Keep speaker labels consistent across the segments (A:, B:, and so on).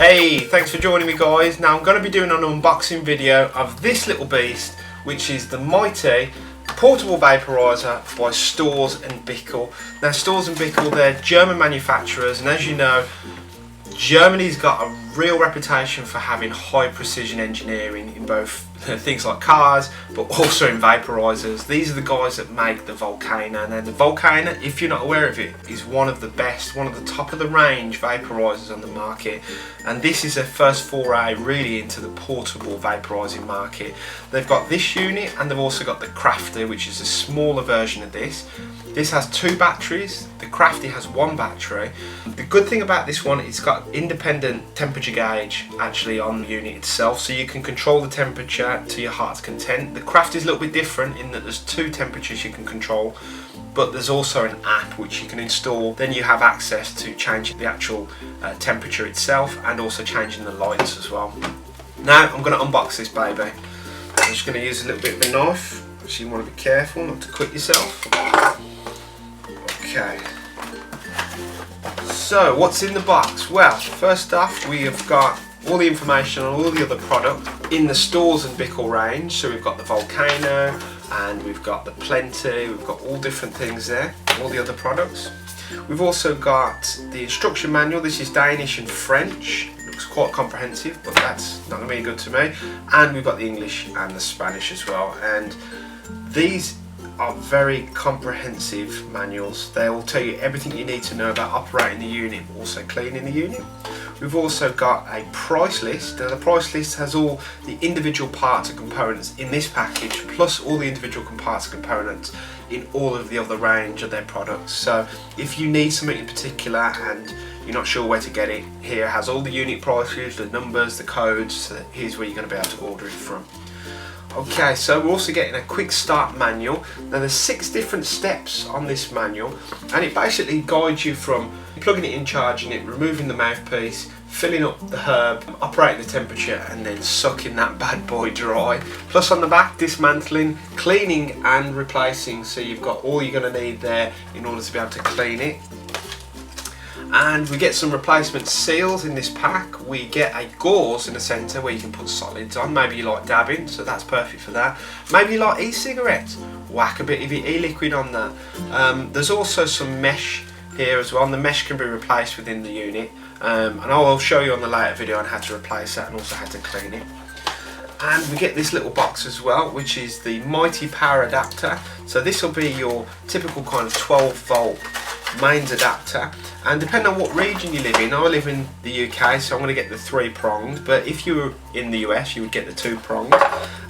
A: Hey, thanks for joining me guys. Now I'm going to be doing an unboxing video of this little beast, which is the mighty portable vaporizer by Storz Bickel. Now Storz Bickel, they're German manufacturers, and as you know, Germany's got a real reputation for having high precision engineering in both things like cars, but also in vaporizers. These are the guys that make the Volcano. Now the Volcano, if you're not aware of it, is one of the best, one of the top of the range vaporizers on the market, and this is their first foray really into the portable vaporizing market. They've got this unit, and they've also got the Crafty, which is a smaller version of this. This has 2 batteries, the Crafty has 1 battery. The good thing about this one, it's got independent temperature gauge actually on the unit itself, so you can control the temperature to your heart's content. The Crafty is a little bit different in that there's 2 temperatures you can control, but there's also an app which you can install. Then you have access to changing the actual temperature itself and also changing the lights as well. Now I'm going to unbox this baby. I'm just going to use a little bit of a knife, so you want to be careful not to cut yourself. Okay, so what's in the box? Well, first off, we have got all the information on all the other product in the Storz Bickel range. So we've got the Volcano, and we've got the Plenty, we've got all different things there, all the other products. We've also got the instruction manual. This is Danish and French. Looks quite comprehensive, but that's not going to be good to me. And we've got the English and the Spanish as well. And these are very comprehensive manuals. They will tell you everything you need to know about operating the unit, but also cleaning the unit. We've also got a price list. Now the price list has all the individual parts and components in this package, plus all the individual parts and components in all of the other range of their products. So if you need something in particular and you're not sure where to get it, here has all the unit prices, the numbers, the codes. So here's where you're going to be able to order it from. Okay, so we're also getting a quick start manual. Now there's 6 different steps on this manual, and it basically guides you from plugging it in, charging it, removing the mouthpiece, filling up the herb, operating the temperature, and then sucking that bad boy dry. Plus on the back, dismantling, cleaning and replacing, so you've got all you're going to need there in order to be able to clean it. And we get some replacement seals in this pack. We get a gauze in the centre where you can put solids on. Maybe you like dabbing, so that's perfect for that. Maybe you like e-cigarettes, whack a bit of your e-liquid on that. There's also some mesh here as well, and the mesh can be replaced within the unit. And I will show you on the later video on how to replace that and also how to clean it. And we get this little box as well, which is the mighty power adapter. So this will be your typical kind of 12 volt mains adapter, and depending on what region you live in, I live in the UK, so I'm going to get the 3-pronged, but if you were in the US you would get the 2-pronged,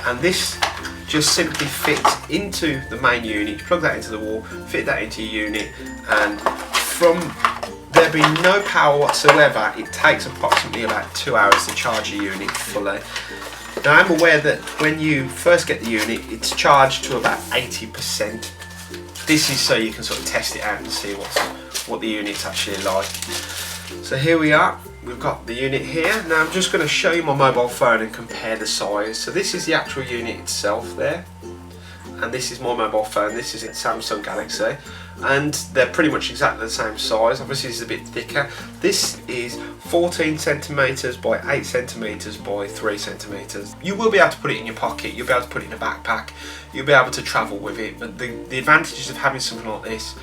A: and this just simply fits into the main unit. You plug that into the wall, fit that into your unit, and from there being no power whatsoever, it takes approximately about 2 hours to charge your unit fully. Now I'm aware that when you first get the unit, it's charged to about 80%. This is so you can sort of test it out and see what the unit's actually like. So here we are, we've got the unit here. Now I'm just going to show you my mobile phone and compare the size. So this is the actual unit itself there, and this is my mobile phone. This is a Samsung Galaxy, and they're pretty much exactly the same size. Obviously it's a bit thicker. This is 14 centimeters by 8 centimeters by 3 centimeters. You will be able to put it in your pocket, you'll be able to put it in a backpack, you'll be able to travel with it, but the advantages of having something like this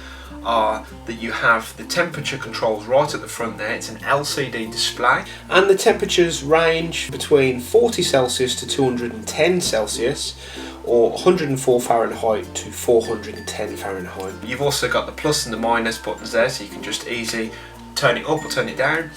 A: are that you have the temperature controls right at the front there. It's an LCD display, and the temperatures range between 40 Celsius to 210 Celsius, or 104 Fahrenheit to 410 Fahrenheit. You've also got the plus and the minus buttons there, so you can just easily turn it up or turn it down.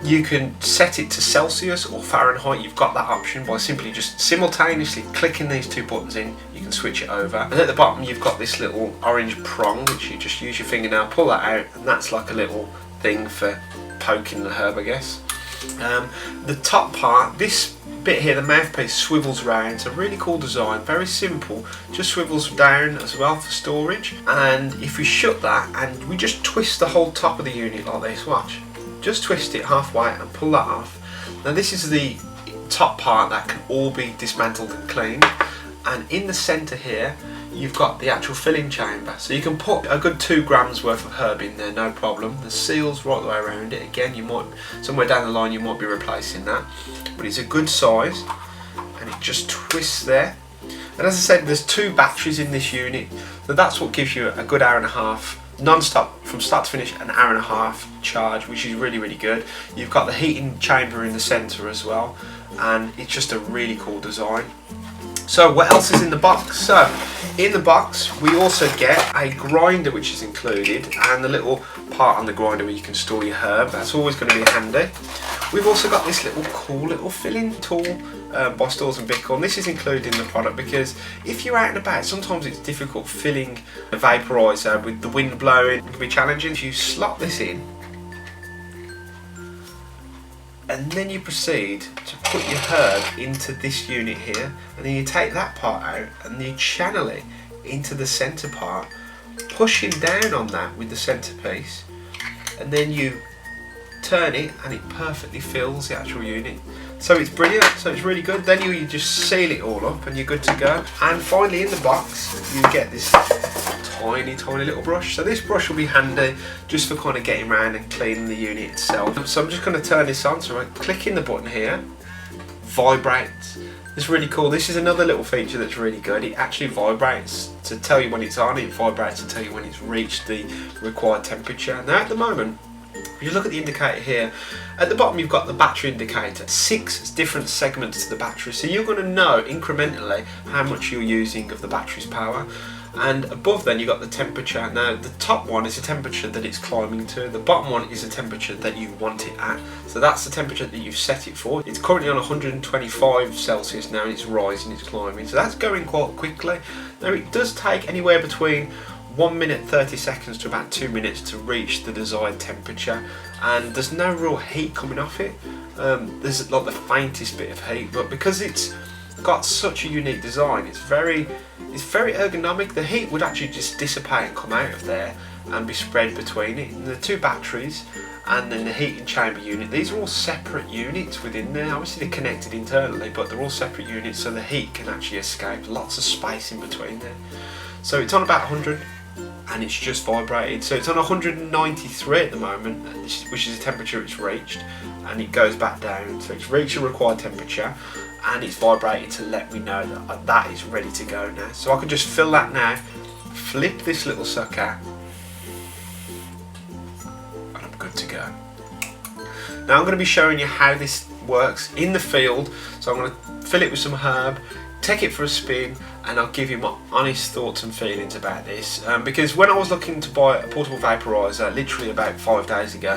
A: You can set it to Celsius or Fahrenheit. You've got that option by simply just simultaneously clicking these 2 buttons in. You can switch it over, and at the bottom you've got this little orange prong, which you just use your fingernail, pull that out, and that's like a little thing for poking the herb, I guess. The top part, this bit here, the mouthpiece swivels round. It's a really cool design, very simple, just swivels down as well for storage. And if we shut that and we just twist the whole top of the unit like this, watch, just twist it halfway and pull that off. Now this is the top part that can all be dismantled and cleaned, and in the centre here you've got the actual filling chamber, so you can put a good 2 grams worth of herb in there, no problem. The seal's right the way around it. Again, you might, somewhere down the line you might be replacing that, but it's a good size, and it just twists there. And as I said, there's 2 batteries in this unit, so that's what gives you a good hour and a half non-stop from start to finish, an hour and a half charge, which is really, really good. You've got the heating chamber in the center as well, and it's just a really cool design. So what else is in the box? So in the box we also get a grinder which is included, and the little part on the grinder where you can store your herb. That's always going to be handy. We've also got this little cool little filling tool by Storz Bickel, and this is included in the product because if you're out and about, sometimes it's difficult filling a vaporizer with the wind blowing. It can be challenging. If you slot this in and then you proceed to put your herb into this unit here, and then you take that part out and you channel it into the centre part, pushing down on that with the centrepiece, and then you turn it and it perfectly fills the actual unit. So it's brilliant, so it's really good. Then you just seal it all up and you're good to go. And finally in the box you get this tiny little brush. So this brush will be handy just for kind of getting around and cleaning the unit itself. So I'm just going to turn this on, so I'm clicking the button here, vibrates. It's really cool. This is another little feature that's really good. It actually vibrates to tell you when it's on, it vibrates to tell you when it's reached the required temperature. Now at the moment, if you look at the indicator here, at the bottom you've got the battery indicator, 6 different segments to the battery, so you're going to know incrementally how much you're using of the battery's power. And above then you've got the temperature. Now the top one is the temperature that it's climbing to, the bottom one is the temperature that you want it at. So that's the temperature that you've set it for. It's currently on 125 Celsius now, and it's rising, it's climbing, so that's going quite quickly. Now it does take anywhere between 1 minute 30 seconds to about 2 minutes to reach the desired temperature, and there's no real heat coming off it. There's like the faintest bit of heat, but because it's got such a unique design, it's very ergonomic. The heat would actually just dissipate and come out of there and be spread between it. And the 2 batteries and then the heating chamber unit, these are all separate units within there. Obviously they're connected internally, but they're all separate units, so the heat can actually escape. Lots of space in between there. So it's on about 100 and it's just vibrated. So it's on 193 at the moment, which is the temperature it's reached, and it goes back down. So it's reached the required temperature and it's vibrated to let me know that that is ready to go now. So I can just fill that now, flip this little sucker, and I'm good to go. Now I'm going to be showing you how this works in the field. So I'm going to fill it with some herb, take it for a spin, and I'll give you my honest thoughts and feelings about this. Because when I was looking to buy a portable vaporizer, literally about 5 days ago,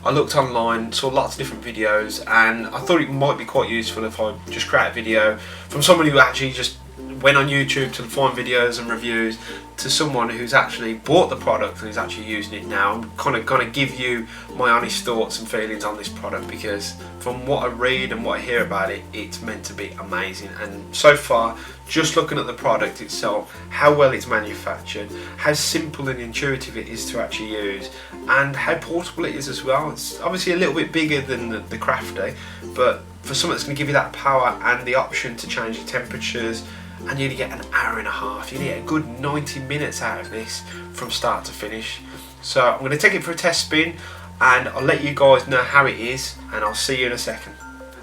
A: I looked online, saw lots of different videos, and I thought it might be quite useful if I just create a video from someone who actually just went on YouTube to find videos and reviews, to someone who's actually bought the product and is actually using it now. I'm kind of give you my honest thoughts and feelings on this product, because from what I read and what I hear about it, it's meant to be amazing. And so far, just looking at the product itself, how well it's manufactured, how simple and intuitive it is to actually use, and how portable it is as well. It's obviously a little bit bigger than the Crafty, but for something that's going to give you that power and the option to change the temperatures, and you're going to get an hour and a half, you're going to get a good 90 minutes out of this from start to finish. So I'm going to take it for a test spin, and I'll let you guys know how it is, and I'll see you in a second.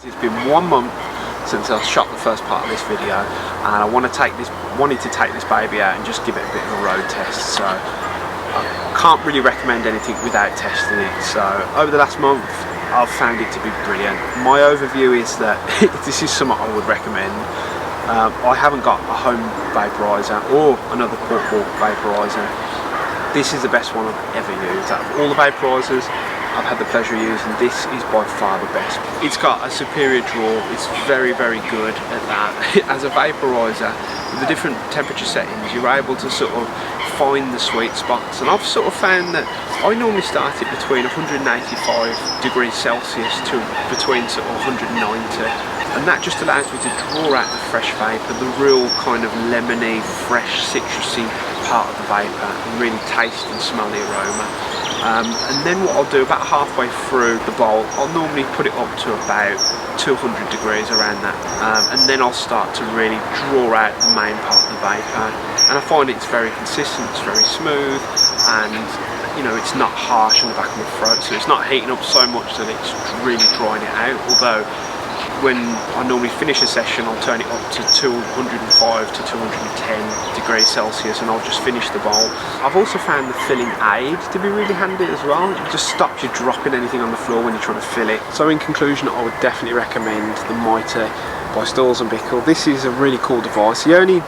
A: It's been 1 month since I shot the first part of this video, and I wanted to take this baby out and just give it a bit of a road test. So I can't really recommend anything without testing it. So over the last month I've found it to be brilliant. My overview is that this is something I would recommend. I haven't got a home vaporizer or another portable vaporizer. This is the best one I've ever used. Out of all the vaporizers I've had the pleasure of using, this is by far the best. It's got a superior draw, it's very good at that. As a vaporizer, with the different temperature settings, you're able to sort of find the sweet spots, and I've sort of found that I normally start it between 185 degrees Celsius to between sort of 190, and that just allows me to draw out the fresh vapour, the real kind of lemony, fresh, citrusy part of the vapour, and really taste and smell the aroma. And then what I'll do, about halfway through the bowl, I'll normally put it up to about 200 degrees, around that, and then I'll start to really draw out the main part of the
B: vapor, and I find it's very consistent, it's very smooth, and you know, it's not harsh on the back of my throat, so it's not heating up so much that it's really drying it out. Although when I normally finish a session, I'll turn it up to 205 to 210 degrees Celsius and I'll just finish the bowl. I've also found the filling aid to be really handy as well. It just stops you dropping anything on the floor when you're trying to fill it. So in conclusion, I would definitely recommend the Mitre by Storz Bickel. This is a really cool device. The only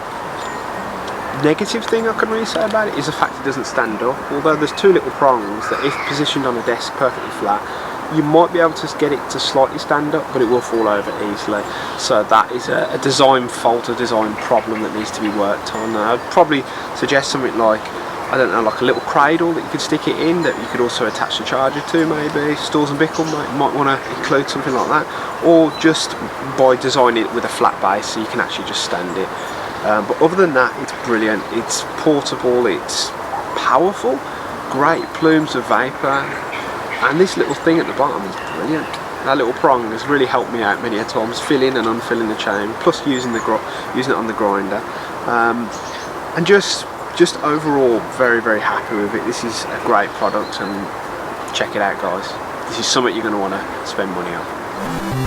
B: negative thing I can really say about it is the fact it doesn't stand up. Although there's two little prongs that if positioned on a desk perfectly flat, you might be able to get it to slightly stand up, but it will fall over easily. So that is a design fault, a design problem that needs to be worked on. I'd probably suggest something like, I don't know, like a little cradle that you could stick it in that you could also attach the charger to maybe. Storz Bickel might want to include something like that. Or just by designing it with a flat base so you can actually just stand it. But other than that, it's brilliant. It's portable, it's powerful, great plumes of vapour. And this little thing at the bottom is brilliant. That little prong has really helped me out many a times, filling and unfilling the chain, plus using it on the grinder. And just overall very, very happy with it. This is a great product, and check it out, guys. This is something you're going to want to spend money on.